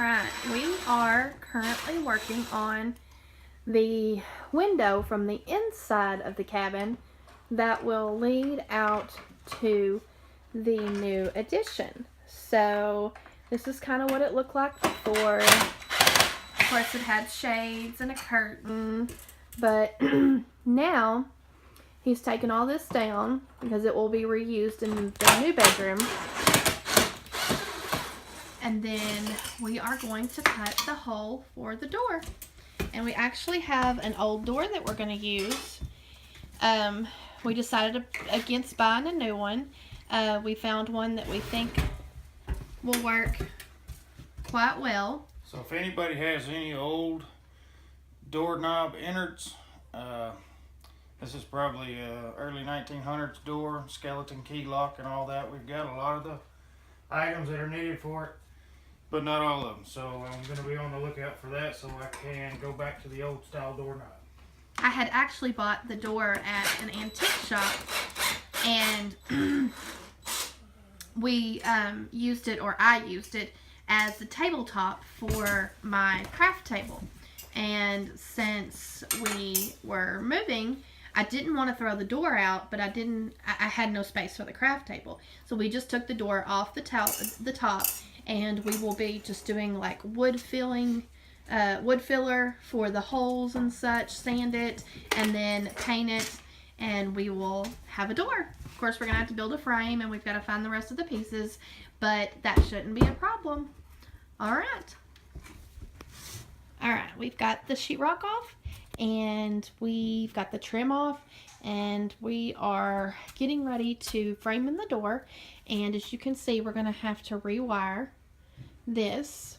Alright, we are currently working on the window from the inside of the cabin that will lead out to the new addition. So this is kind of what it looked like before. Of course, it had shades and a curtain, but now he's taken all this down because it will be reused in the new bedroom. And then we are going to cut the hole for the door. And we actually have an old door that we're going to use. We decided against buying a new one. We found one that we think will work quite well. So if anybody has any old doorknob innards, this is probably early 1900s door, skeleton key lock and all that. We've got a lot of the items that are needed for it, but not all of them. So I'm going to be on the lookout for that so I can go back to the old style doorknob. I had actually bought the door at an antique shop, and we used it, or I used it, as the tabletop for my craft table. And since we were moving, I didn't want to throw the door out, but I had no space for the craft table. So we just took the door off the top, and we will be just doing like wood filler for the holes and such, sand it, and then paint it, and we will have a door. Of course, we're gonna have to build a frame, and we've got to find the rest of the pieces, but that shouldn't be a problem. All right, we've got the sheetrock off, and we've got the trim off, and we are getting ready to frame in the door. And as you can see, we're gonna have to rewire this,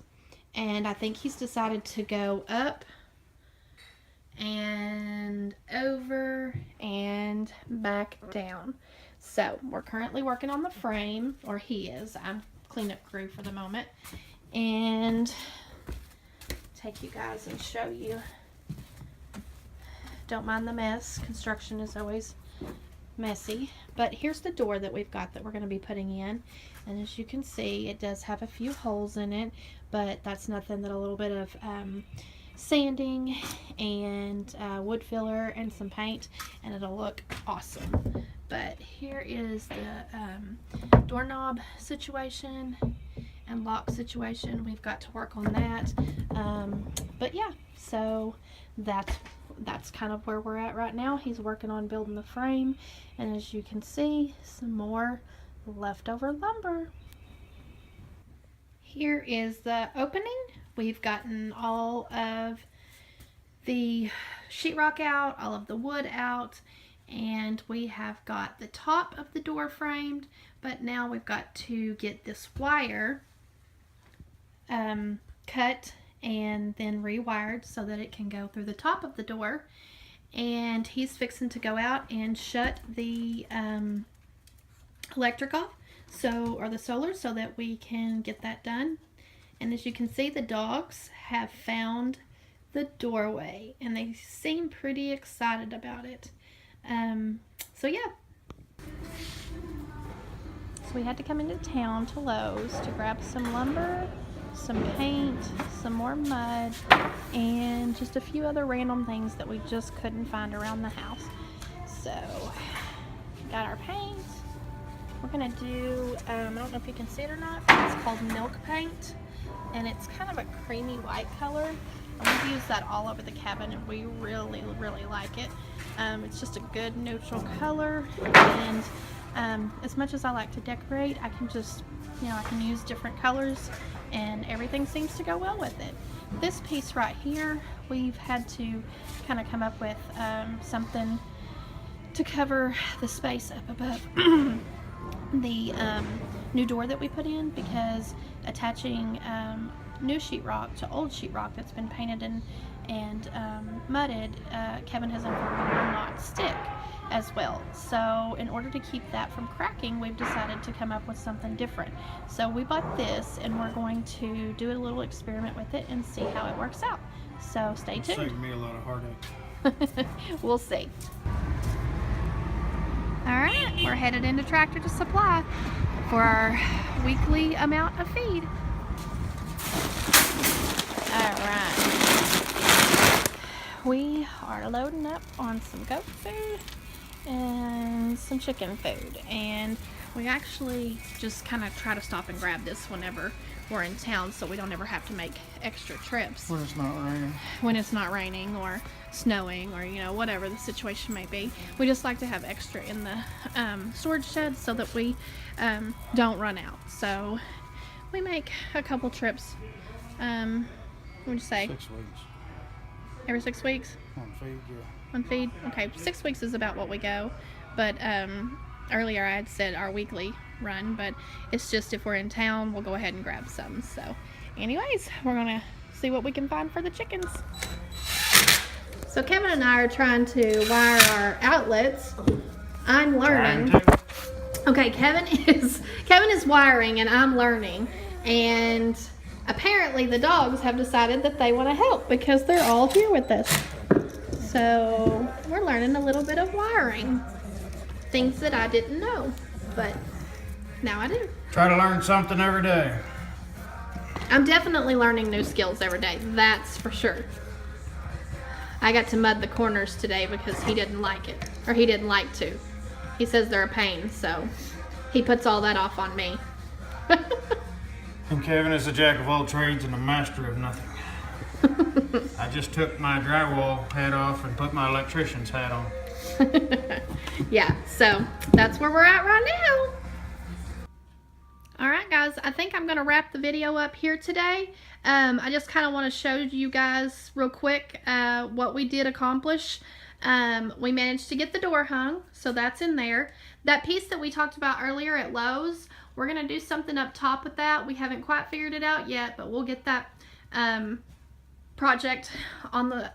and I think he's decided to go up and over and back down. So we're currently working on the frame, or he is. I'm cleanup crew for the moment, and take you guys and show you. Don't mind the mess. Construction is always messy, but here's the door that we've got that we're going to be putting in. And as you can see, it does have a few holes in it, but that's nothing that a little bit of sanding and wood filler and some paint, and it'll look awesome. But here is the doorknob situation and lock situation. We've got to work on that. But yeah, so that's kind of where we're at right now. He's working on building the frame, and as you can see, some more leftover lumber. Here is the opening. We've gotten all of the sheetrock out, all of the wood out, and we have got the top of the door framed, but now we've got to get this wire cut and then rewired so that it can go through the top of the door. And he's fixing to go out and shut the electric off, or the solar, so that we can get that done. And as you can see, the dogs have found the doorway, and they seem pretty excited about it. So yeah. So we had to come into town to Lowe's to grab some lumber, some paint, some more mud, and just a few other random things that we just couldn't find around the house. So, got our paint. We're gonna do, I don't know if you can see it or not, but it's called milk paint, and it's kind of a creamy white color. And we've used that all over the cabin, and we really, really like it. It's just a good neutral color, and as much as I like to decorate, I can just, I can use different colors, and everything seems to go well with it. This piece right here, we've had to kind of come up with something to cover the space up above the new door that we put in, because attaching new sheetrock to old sheetrock that's been painted and mudded, Kevin has informed me will not stick as well. So in order to keep that from cracking, we've decided to come up with something different. So we bought this, and we're going to do a little experiment with it and see how it works out. So stay tuned. Saved me a lot of heartache. We'll see. Alright, we're headed into Tractor to Supply for our weekly amount of feed. Alright. We are loading up on some goat food and some chicken food. And we actually just kind of try to stop and grab this whenever we're in town so we don't ever have to make extra trips. When it's not raining. When it's not raining or snowing or, you know, whatever the situation may be. We just like to have extra in the storage shed so that we don't run out. So we make a couple trips. What would you say? 6 weeks. Every 6 weeks? On feed, yeah. On feed? Okay, 6 weeks is about what we go. But earlier I had said our weekly run, but it's just if we're in town, we'll go ahead and grab some. So anyways, we're gonna see what we can find for the chickens. So Kevin and I are trying to wire our outlets. I'm learning. Okay, Kevin is wiring and I'm learning. And apparently the dogs have decided that they want to help because they're all here with us. So we're learning a little bit of wiring. Things that I didn't know, but now I do. Try to learn something every day. I'm definitely learning new skills every day, that's for sure. I got to mud the corners today because he didn't like it, or he didn't like to. He says they're a pain, so he puts all that off on me. And Kevin is a jack of all trades and a master of nothing. I just took my drywall hat off and put my electrician's hat on. Yeah, so that's where we're at right now. Alright guys, I think I'm going to wrap the video up here today. I just kind of want to show you guys real quick what we did accomplish. We managed to get the door hung, so that's in there. That piece that we talked about earlier at Lowe's, we're going to do something up top with that. We haven't quite figured it out yet, but we'll get that project on the,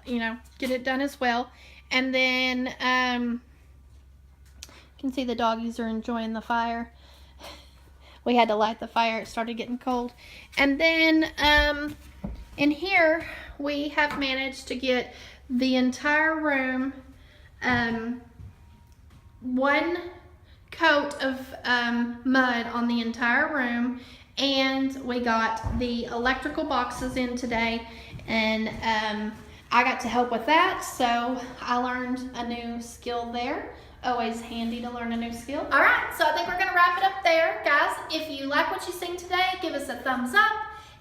get it done as well. And then you can see the doggies are enjoying the fire. We had to light the fire. It started getting cold. And then in here, we have managed to get the entire room one coat of mud on the entire room. And we got the electrical boxes in today. And I got to help with that. So I learned a new skill there. Always handy to learn a new skill. All right, so I think we're gonna wrap it up there, guys. If you like what you seen today, give us a thumbs up.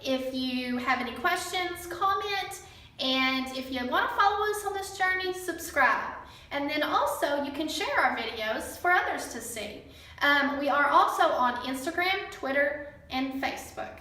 If you have any questions, comment. And if you wanna follow us on this journey, subscribe. And then also, you can share our videos for others to see. We are also on Instagram, Twitter, and Facebook.